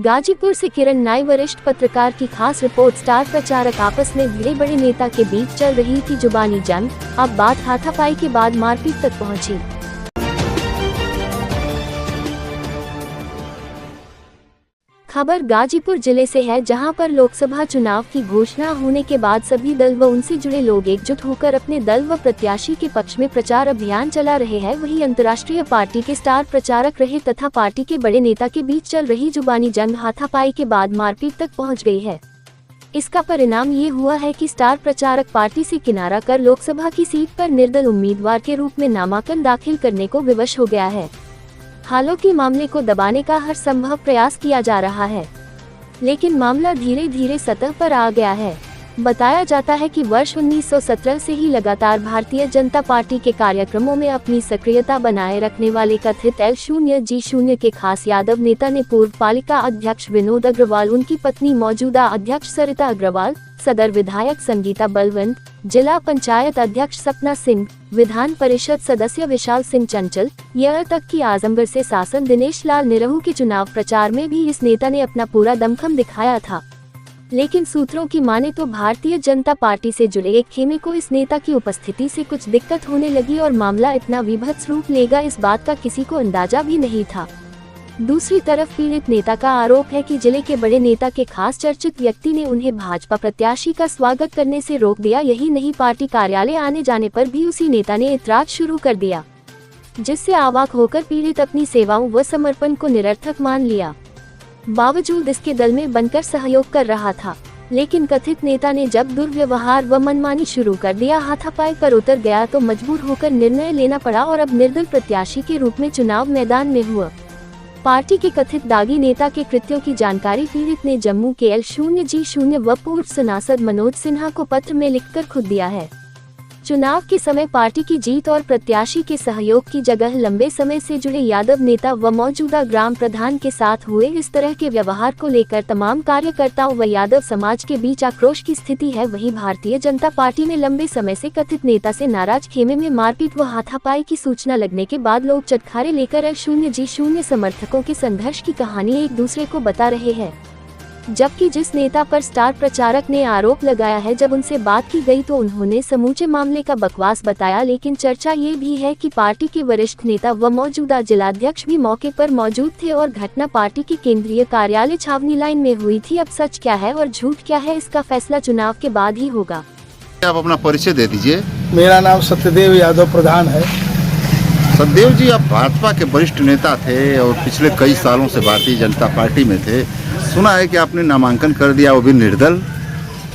गाजीपुर से किरण नाई, वरिष्ठ पत्रकार की खास रिपोर्ट। स्टार प्रचारक आपस में भिड़े बड़े नेता के बीच चल रही थी जुबानी जंग, अब बात हाथापाई के बाद मारपीट तक पहुंची। खबर गाजीपुर जिले से है, जहां पर लोकसभा चुनाव की घोषणा होने के बाद सभी दल व उनसे जुड़े लोग एकजुट होकर अपने दल व प्रत्याशी के पक्ष में प्रचार अभियान चला रहे हैं। वहीं अंतर्राष्ट्रीय पार्टी के स्टार प्रचारक रहे तथा पार्टी के बड़े नेता के बीच चल रही जुबानी जंग हाथापाई के बाद मारपीट तक पहुंच गई है। इसका परिणाम ये हुआ है कि स्टार प्रचारक पार्टी से किनारा कर लोकसभा की सीट पर निर्दल उम्मीदवार के रूप में नामांकन दाखिल करने को विवश हो गया है। हालांकि मामले को दबाने का हर संभव प्रयास किया जा रहा है, लेकिन मामला धीरे धीरे सतह पर आ गया है। बताया जाता है कि वर्ष 1917 से ही लगातार भारतीय जनता पार्टी के कार्यक्रमों में अपनी सक्रियता बनाए रखने वाले कथित L0G0 के खास यादव नेता ने पूर्व पालिका अध्यक्ष विनोद अग्रवाल, उनकी पत्नी मौजूदा अध्यक्ष सरिता अग्रवाल, सदर विधायक संगीता बलवंत, जिला पंचायत अध्यक्ष सपना सिंह, विधान परिषद सदस्य विशाल सिंह चंचल, यह तक कि आजमगढ़ से सांसद दिनेश लाल निरहू के चुनाव प्रचार में भी इस नेता ने अपना पूरा दमखम दिखाया था। लेकिन सूत्रों की माने तो भारतीय जनता पार्टी से जुड़े एक खेमे को इस नेता की उपस्थिति से कुछ दिक्कत होने लगी और मामला इतना विभत्स रूप लेगा, इस बात का किसी को अंदाजा भी नहीं था। दूसरी तरफ पीड़ित नेता का आरोप है कि जिले के बड़े नेता के खास चर्चित व्यक्ति ने उन्हें भाजपा प्रत्याशी का स्वागत करने से रोक दिया। यही नहीं, पार्टी कार्यालय आने जाने पर भी उसी नेता ने ऐतराज शुरू कर दिया, जिससे अवाक होकर पीड़ित अपनी सेवाओं व समर्पण को निरर्थक मान लिया। बावजूद इसके दल में बनकर सहयोग कर रहा था, लेकिन कथित नेता ने जब दुर्व्यवहार व मनमानी शुरू कर दिया, हाथापाई पर उतर गया, तो मजबूर होकर निर्णय लेना पड़ा और अब निर्दल प्रत्याशी के रूप में चुनाव मैदान में हुआ। पार्टी के कथित दागी नेता के कृत्यों की जानकारी पीड़ित ने जम्मू के L0G0 व पूर्व सांसद मनोज सिन्हा को पत्र में लिखकर खुद दिया है। चुनाव के समय पार्टी की जीत और प्रत्याशी के सहयोग की जगह लंबे समय से जुड़े यादव नेता व मौजूदा ग्राम प्रधान के साथ हुए इस तरह के व्यवहार को लेकर तमाम कार्यकर्ताओं व यादव समाज के बीच आक्रोश की स्थिति है। वहीं भारतीय जनता पार्टी में लंबे समय से कथित नेता से नाराज खेमे में मारपीट व हाथापाई की सूचना लगने के बाद लोग चटखारे लेकर L0G0 समर्थकों के संघर्ष की कहानी एक दूसरे को बता रहे हैं। जबकि जिस नेता पर स्टार प्रचारक ने आरोप लगाया है, जब उनसे बात की गई तो उन्होंने समूचे मामले का बकवास बताया। लेकिन चर्चा ये भी है कि पार्टी के वरिष्ठ नेता व मौजूदा जिलाध्यक्ष भी मौके पर मौजूद थे और घटना पार्टी के केंद्रीय कार्यालय छावनी लाइन में हुई थी। अब सच क्या है और झूठ क्या है, इसका फैसला चुनाव के बाद ही होगा। आप अपना परिचय दे दीजिए। मेरा नाम सत्यदेव यादव प्रधान है। सत्यदेव जी, आप भाजपा के वरिष्ठ नेता थे और पिछले कई सालों से भारतीय जनता पार्टी में थे। सुना है कि आपने नामांकन कर दिया, वो भी निर्दल।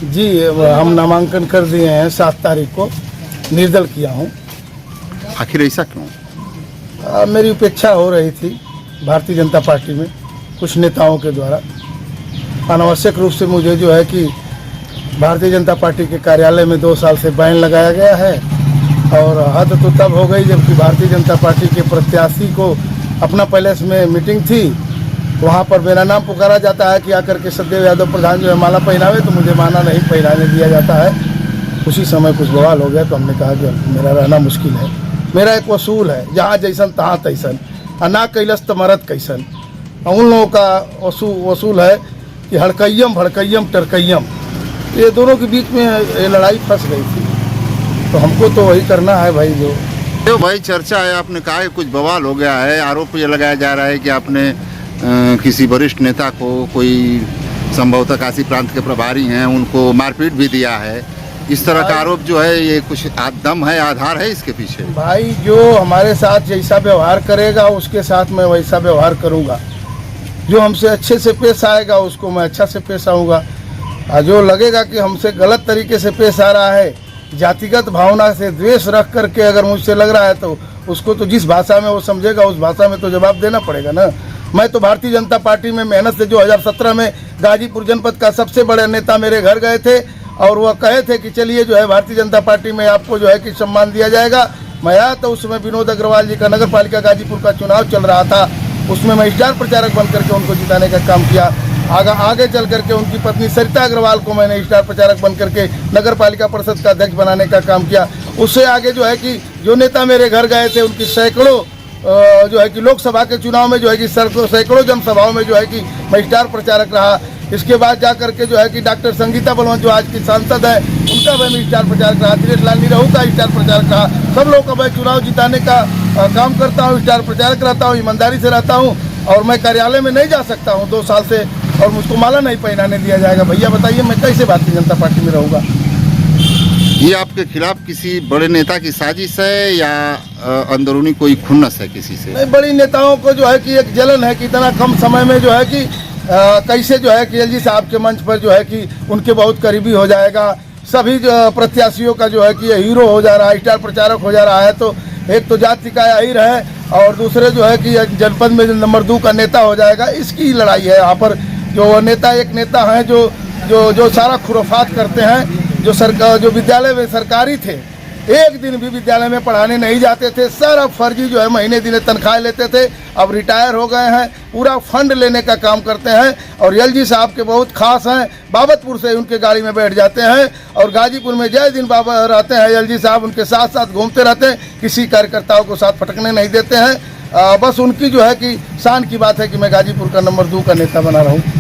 जी, हम नामांकन कर दिए हैं, 7 तारीख को निर्दल किया हूँ। आखिर ऐसा क्यों? मेरी उपेक्षा हो रही थी भारतीय जनता पार्टी में कुछ नेताओं के द्वारा। अनावश्यक रूप से मुझे जो है कि भारतीय जनता पार्टी के कार्यालय में 2 साल से बैन लगाया गया है और हद तो तब हो गई जबकि भारतीय जनता पार्टी के प्रत्याशी को अपना पैलेस में मीटिंग थी, वहाँ पर मेरा नाम पुकारा जाता है कि आकर के सत्यदेव यादव प्रधान जो है माला पहनावे, तो मुझे माला नहीं पहनाने दिया जाता है। उसी समय कुछ बवाल हो गया तो हमने कहा कि मेरा रहना मुश्किल है। मेरा एक वसूल है, जहाँ जैसन तहाँ तैसन, ना कैलस तो मरद कैसन। उन लोगों का वसूल है कि हड़कैयम भड़कैयम टरकैयम, ये दोनों के बीच में ये लड़ाई फंस गई थी, तो हमको तो वही करना है भाई। जो भाई चर्चा है, आपने कहा कि कुछ बवाल हो गया है, आरोप ये लगाया जा रहा है कि आपने किसी वरिष्ठ नेता को, कोई संभवतः काशी प्रांत के प्रभारी हैं, उनको मारपीट भी दिया है। इस तरह का आरोप जो है, ये कुछ दम है, आधार है इसके पीछे? भाई, जो हमारे साथ जैसा व्यवहार करेगा उसके साथ मैं वैसा व्यवहार करूंगा। जो हमसे अच्छे से पेश आएगा उसको मैं अच्छा से पेश आऊँगा, और जो लगेगा कि हमसे गलत तरीके से पेश आ रहा है, जातिगत भावना से द्वेष रख करके अगर मुझसे लग रहा है, तो उसको तो जिस भाषा में वो समझेगा उस भाषा में तो जवाब देना पड़ेगा ना। मैं तो भारतीय जनता पार्टी में मेहनत से 2017 में गाजीपुर जनपद का सबसे बड़े नेता मेरे घर गए थे और वह कहे थे कि चलिए जो है भारतीय जनता पार्टी में आपको जो है कि सम्मान दिया जाएगा। मैं आया तो उस समय विनोद अग्रवाल जी का नगर पालिका गाजीपुर का चुनाव चल रहा था, उसमें मैं स्टार प्रचारक बन करके उनको जिताने का काम किया। आगे चल करके उनकी पत्नी सरिता अग्रवाल को मैंने स्टार प्रचारक बन करके नगर पालिका परिषद का अध्यक्ष बनाने का काम किया। उससे आगे जो है कि जो नेता मेरे घर गए थे उनकी सैकड़ों जो है कि लोकसभा के चुनाव में जो है कि सैकड़ों जनसभाओं में जो है कि मैं स्टार प्रचारक रहा। इसके बाद जा करके जो है कि डॉक्टर संगीता बलवंत जो आज की सांसद है, उनका मैं स्टार प्रचारक रहा। दिनेश लाल निरहू का स्टार प्रचारक रहा। सब लोगों का मैं चुनाव जिताने का काम करता हूँ, स्टार प्रचारक रहता हूँ, ईमानदारी से रहता हूँ। और मैं कार्यालय में नहीं जा सकता हूँ 2 साल से, और मुझको माला नहीं पहनाने दिया जाएगा। भैया बताइए मैं कैसे भारतीय जनता पार्टी में रहूँगा। ये आपके खिलाफ किसी बड़े नेता की साजिश है या अंदरूनी कोई खुन्नस है किसी से? नहीं, बड़ी नेताओं को जो है कि एक जलन है कि इतना कम समय में जो है कि कैसे जो है कि एलजी साहब के मंच पर जो है कि उनके बहुत करीबी हो जाएगा। सभी प्रत्याशियों का जो है कि हीरो हो जा रहा है, स्टार प्रचारक हो जा रहा है। तो एक तो जाति का ही रहे और दूसरे जो है कि जनपद में नंबर 2 का नेता हो जाएगा। इसकी लड़ाई है यहाँ पर। जो नेता एक नेता हैं जो सारा खुराफात करते हैं, जो विद्यालय में सरकारी थे, एक दिन भी विद्यालय में पढ़ाने नहीं जाते थे, सारा फर्जी जो है महीने दिन तनख्वाह लेते थे। अब रिटायर हो गए हैं, पूरा फंड लेने का काम करते हैं। और एलजी साहब के बहुत खास हैं, बाबतपुर से उनके गाड़ी में बैठ जाते हैं और गाजीपुर में जय दिन बाबा रहते हैं। एलजी साहब उनके साथ साथ घूमते रहते हैं, किसी कार्यकर्ताओं को साथ फटकने नहीं देते हैं। बस उनकी जो है कि शान की बात है कि मैं गाजीपुर का नंबर 2 का नेता बना रहा हूँ।